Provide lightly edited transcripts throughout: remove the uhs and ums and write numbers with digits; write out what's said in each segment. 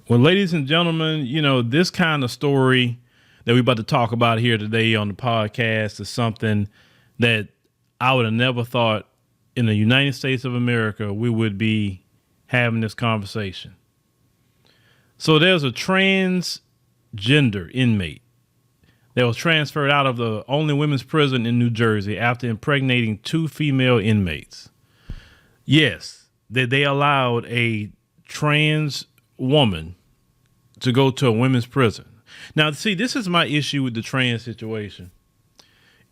Well, ladies and gentlemen, this kind of story that we're about to talk about here today on the podcast is something that I would have never thought in the United States of America we would be having this conversation. So there's a transgender inmate that was transferred out of the only women's prison in New Jersey after impregnating 2 female inmates. Yes, they allowed a trans woman to go to a women's prison. Now, see, this is my issue with the trans situation.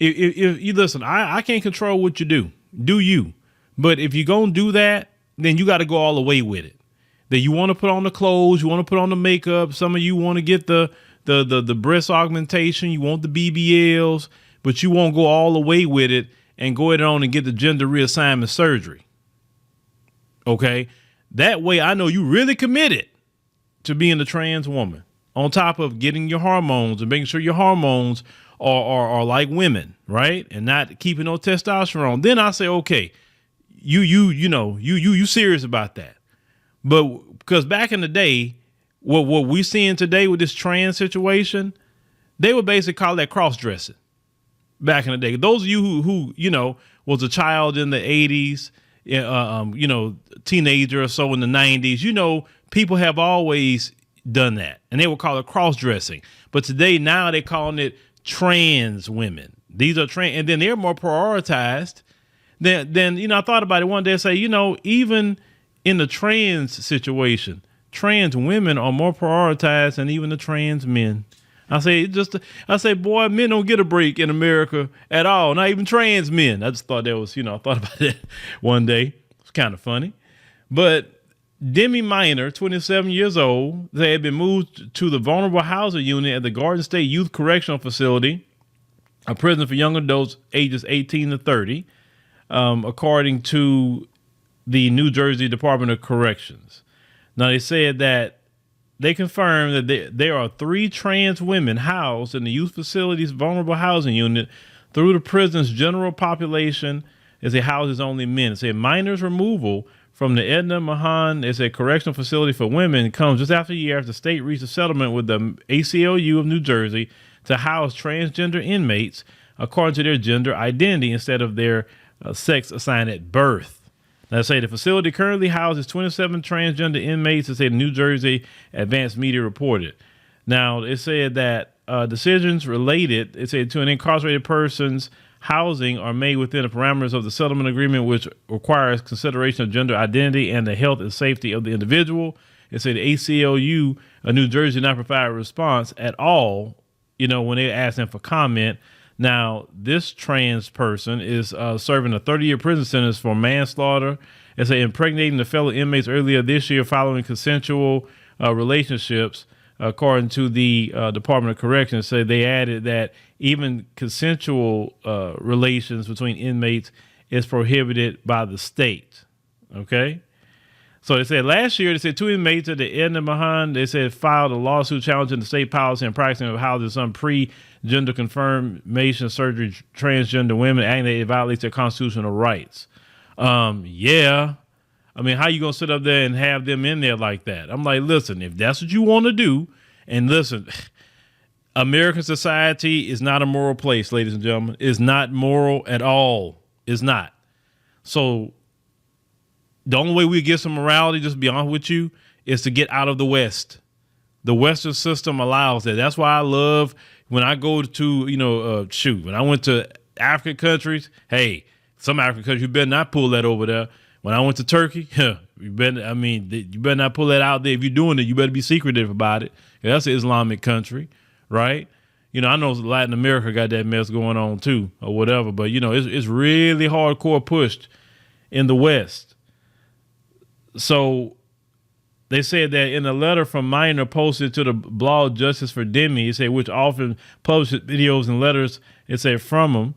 If you listen, I can't control what you do you? But if you're going to do that, then you got to go all the way with it. That you want to put on the clothes, you want to put on the makeup. Some of you want to get the breast augmentation, you want the BBLs, but you won't go all the way with it and go ahead on and get the gender reassignment surgery. Okay? That way I know you really committed to being a trans woman, on top of getting your hormones and making sure your hormones are like women, right? And not keeping no testosterone. Then I say, okay, you serious about that. But because back in the day, what we seeing today with this trans situation, they would basically call that cross-dressing back in the day. Those of you who was a child in the 80s, teenager or so in the 90s, people have always done that, and they will call it cross-dressing. But today, now they're calling it trans women. These are trans, and then they're more prioritized. Then I thought about it one day and say, even in the trans situation, trans women are more prioritized than even the trans men. I say, boy, men don't get a break in America at all. Not even trans men. I just thought that was, I thought about that one day. It's kind of funny. But Demi Minor, 27 years old, they had been moved to the vulnerable housing unit at the Garden State Youth Correctional Facility, a prison for young adults ages 18 to 30, according to the New Jersey Department of Corrections. Now, they said that they confirmed that there are 3 trans women housed in the youth facility's vulnerable housing unit through the prison's general population as it houses only men. It said Minor's removal from the Edna Mahan is a correctional facility for women comes just after a year after the state reached a settlement with the ACLU of New Jersey to house transgender inmates according to their gender identity instead of their sex assigned at birth. Now, say the facility currently houses 27 transgender inmates, as the New Jersey Advanced Media reported. Now, it said that decisions related, it said, to an incarcerated person's housing are made within the parameters of the settlement agreement, which requires consideration of gender identity and the health and safety of the individual. It said the ACLU of New Jersey did not provide a response at all, when they asked them for comment. Now, this trans person is serving a 30-year prison sentence for manslaughter. It's impregnating the fellow inmates earlier this year following consensual relationships, according to the Department of Corrections. So they added that even consensual relations between inmates is prohibited by the state. Okay. So they said last year, they said 2 inmates at the Edna Mahan, they said filed a lawsuit challenging the state policy and practicing of housing some pre-gender confirmation surgery transgender women, adding that it violates their constitutional rights. Yeah. I mean, how you going to sit up there and have them in there like that? I'm like, listen, if that's what you want to do, and listen, American society is not a moral place, ladies and gentlemen. It's not moral at all. It's not. So the only way we get some morality, just to be honest with you, is to get out of the West. The Western system allows that. That's why I love when I go to, when I went to African countries, hey, some African countries, you better not pull that over there. When I went to Turkey, you better not pull that out there. If you're doing it, you better be secretive about it. That's an Islamic country, right? I know Latin America got that mess going on too, or whatever. But, it's really hardcore pushed in the West. So they said that in a letter from Minor posted to the blog Justice for Demi, it said, which often publishes videos and letters, it said from him,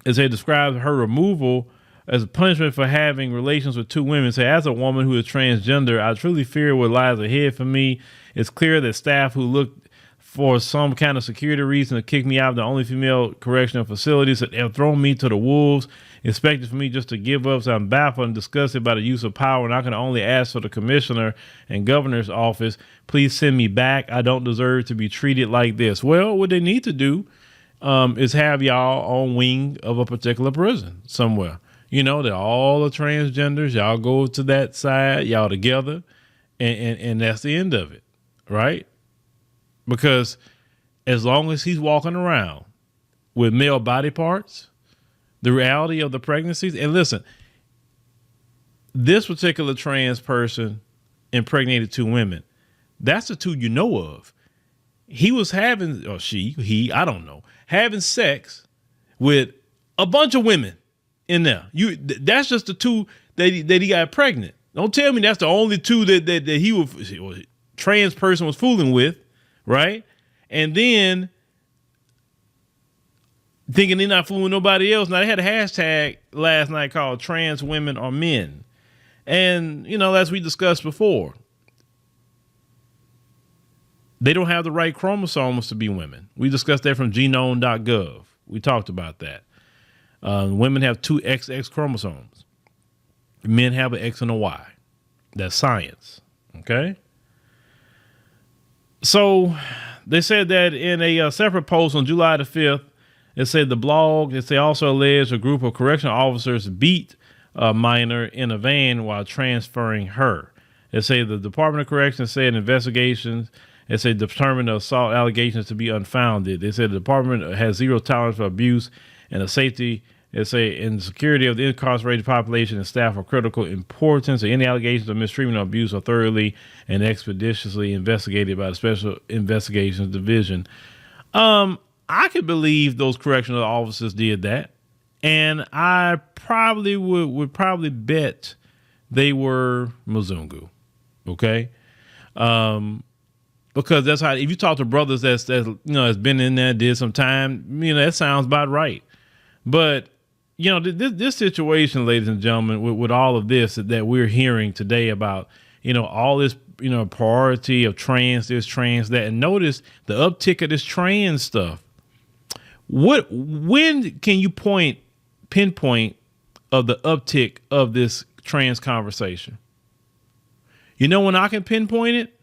it said describes her removal as a punishment for having relations with 2 women. Say, as a woman who is transgender, I truly fear what lies ahead for me. It's clear that staff who looked for some kind of security reason to kick me out of the only female correctional facilities. That they'll throw me to the wolves, expected for me just to give up. So I'm baffled and disgusted by the use of power, and I can only ask for the commissioner and governor's office. Please send me back. I don't deserve to be treated like this. Well, what they need to do is have y'all on wing of a particular prison somewhere. You know, that all the transgenders, y'all go to that side, y'all together, and that's the end of it, right? Because as long as he's walking around with male body parts, the reality of the pregnancies, and listen, this particular trans person impregnated 2 women. That's the 2 you know of. He was having, or he, I don't know, having sex with a bunch of women in there. That's just the 2 that he got pregnant. Don't tell me that's the only 2 that he was trans person was fooling with. Right. And then thinking they're not fooling nobody else. Now, they had a hashtag last night called Trans Women Are Men. And, you know, as we discussed before, they don't have the right chromosomes to be women. We discussed that from genome.gov. We talked about that. Women have 2 XX chromosomes. Men have an X and a Y. That's science. Okay. So they said that in a separate post on July the 5th, it said the blog, they also alleged a group of correctional officers beat a minor in a van while transferring her. They say the Department of Corrections said investigations, they said determined the assault allegations to be unfounded. They said the department has zero tolerance for abuse and the safety, they say, and the security of the incarcerated population and staff are critical importance. Any allegations of mistreatment or abuse are thoroughly and expeditiously investigated by the Special Investigations Division. I could believe those correctional officers did that, and I probably would probably bet they were Mzungu. Okay, because that's how. If you talk to brothers that's has been in there, did some time, that sounds about right. But this situation, ladies and gentlemen, with all of this that we're hearing today about, all this, priority of trans, this, trans, that, and notice the uptick of this trans stuff. When can you pinpoint of the uptick of this trans conversation? When I can pinpoint it?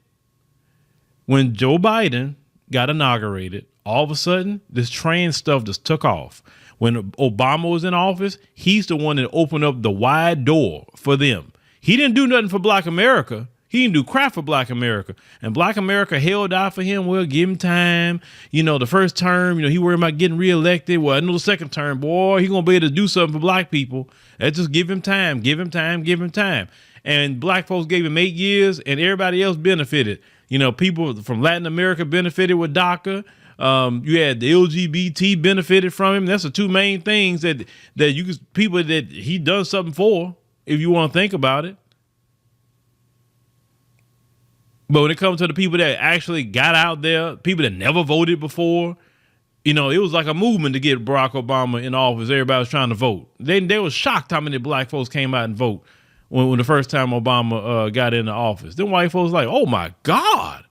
When Joe Biden got inaugurated, all of a sudden this trans stuff just took off. When Obama was in office, he's the one that opened up the wide door for them. He didn't do nothing for Black America. He didn't do crap for Black America. And Black America held out for him. Well, give him time. The first term, he worried about getting reelected. Well, I know the second term, boy, he going to be able to do something for Black people. Let's just give him time, give him time, give him time. And Black folks gave him 8 years and everybody else benefited. People from Latin America benefited with DACA. You had the LGBT benefited from him. That's the 2 main things that people that he done something for, if you want to think about it. But when it comes to the people that actually got out there, people that never voted before, it was like a movement to get Barack Obama in office. Everybody was trying to vote. They were shocked how many Black folks came out and vote when the first time Obama got into office. Then white folks like, oh my God.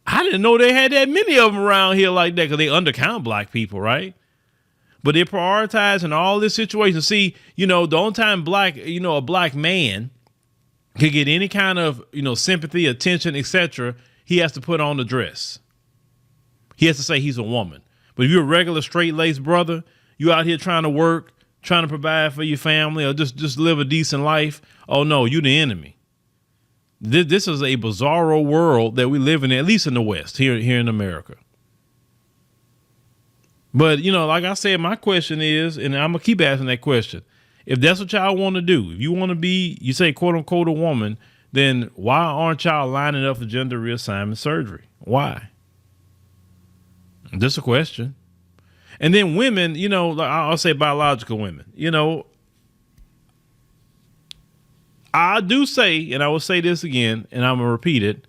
I didn't know they had that many of them around here like that, because they undercount Black people, right? But they're prioritizing all this situation. See, the only time a Black man can get any kind of, sympathy, attention, etc., he has to put on a dress. He has to say he's a woman. But if you're a regular straight-laced brother, you out here trying to work, trying to provide for your family, or just live a decent life, oh no, you the enemy. This is a bizarro world that we live in, at least in the West, here in America. But, like I said, my question is, and I'm going to keep asking that question. If that's what y'all want to do, if you want to be, you say, quote unquote, a woman, then why aren't y'all lining up for gender reassignment surgery? Why? Just a question. And then women, I'll say biological women, I do say, and I will say this again, and I'm gonna repeat it.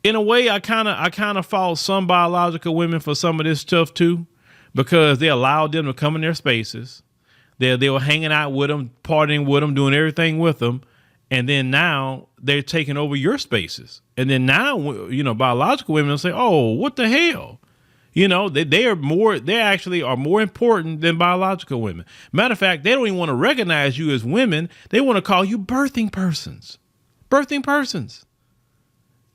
In a way, I kind of fault some biological women for some of this stuff too, because they allowed them to come in their spaces. They were hanging out with them, partying with them, doing everything with them, and then now they're taking over your spaces. And then now, biological women will say, oh, what the hell? They actually are more important than biological women. Matter of fact, they don't even want to recognize you as women. They want to call you birthing persons. Birthing persons.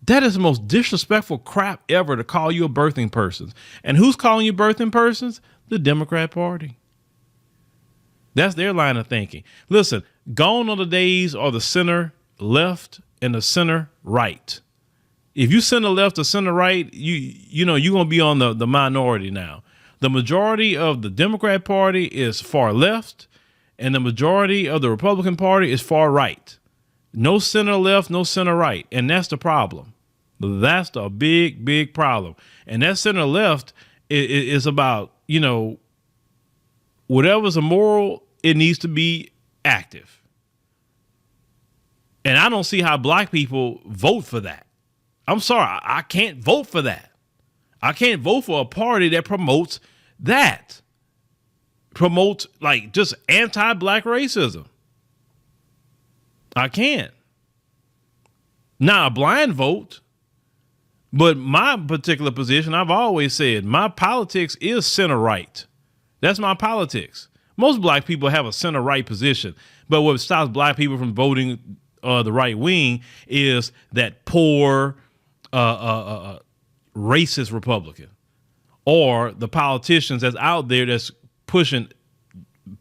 That is the most disrespectful crap ever, to call you a birthing person. And who's calling you birthing persons? The Democrat Party. That's their line of thinking. Listen, gone are the days are the center left and the center right. If you center left or center right, you're going to be on the minority now. The majority of the Democrat Party is far left, and the majority of the Republican Party is far right. No center left, no center right. And that's the problem. That's the big, big problem. And that center left is about, whatever's immoral, it needs to be active. And I don't see how black people vote for that. I'm sorry, I can't vote for that. I can't vote for a party that promotes that. Promotes like just anti-black racism. I can't. Now, a blind vote, but my particular position, I've always said, my politics is center right. That's my politics. Most black people have a center right position, but what stops black people from voting the right wing is that poor, racist Republican, or the politicians that's out there that's pushing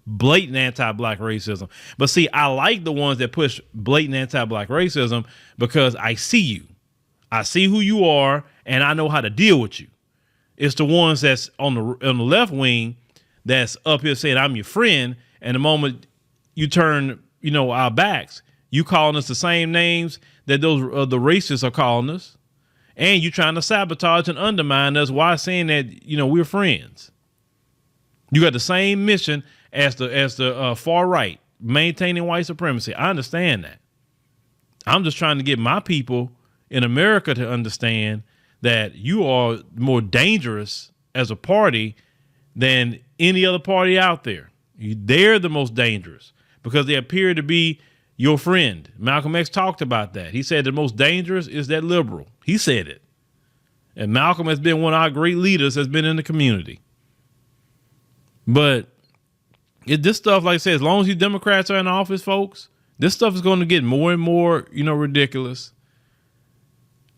blatant anti-black racism. But see, I like the ones that push blatant anti-black racism because I see you. I see who you are, and I know how to deal with you. It's the ones that's on the left wing that's up here saying I'm your friend, and the moment you turn, our backs, you calling us the same names that those the racists are calling us. And you trying to sabotage and undermine us while saying that, we're friends. You got the same mission as the far right, maintaining white supremacy. I understand that. I'm just trying to get my people in America to understand that you are more dangerous as a party than any other party out there. They're the most dangerous because they appear to be your friend. Malcolm X talked about that. He said the most dangerous is that liberal. He said it. And Malcolm has been one of our great leaders, has been in the community. But this stuff, like I said, as long as you Democrats are in office, folks, this stuff is going to get more and more, ridiculous.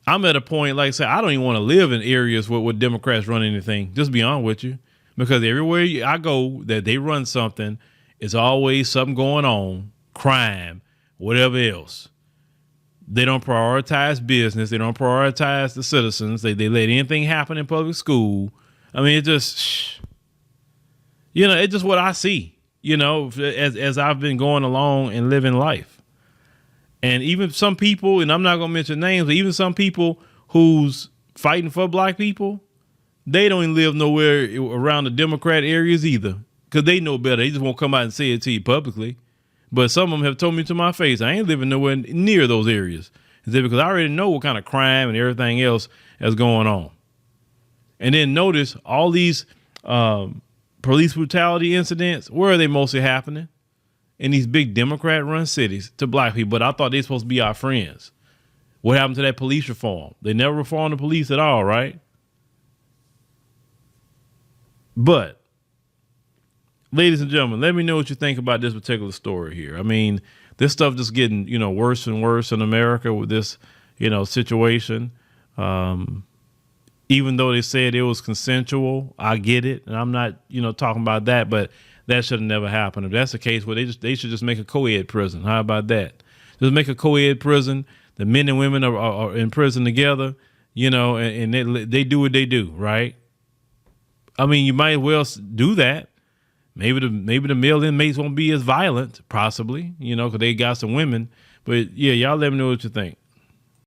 I'm at a point, like I said, I don't even want to live in areas where Democrats run anything. Just be honest with you. Because everywhere I go that they run something, it's always something going on, crime, whatever else. They don't prioritize business. They don't prioritize the citizens. They let anything happen in public school. I mean, it just, it's just what I see, as I've been going along and living life. And even some people, and I'm not going to mention names, but even some people who's fighting for black people, they don't even live nowhere around the Democrat areas either, because they know better. They just won't come out and say it to you publicly. But some of them have told me to my face, I ain't living nowhere near those areas. Because I already know what kind of crime and everything else is going on. And then notice all these police brutality incidents, where are they mostly happening? In these big Democrat-run cities to black people. But I thought they were supposed to be our friends. What happened to that police reform? They never reformed the police at all, right? But, ladies and gentlemen, let me know what you think about this particular story here. I mean, this stuff just getting, worse and worse in America with this, situation. Even though they said it was consensual, I get it. And I'm not, talking about that, but that should have never happened. If that's the case, well, they should just make a co-ed prison. How about that? Just make a co-ed prison. The men and women are in prison together, and they do what they do, right? I mean, you might as well do that. Maybe the male inmates won't be as violent, possibly, because they got some women. But yeah, y'all let me know what you think.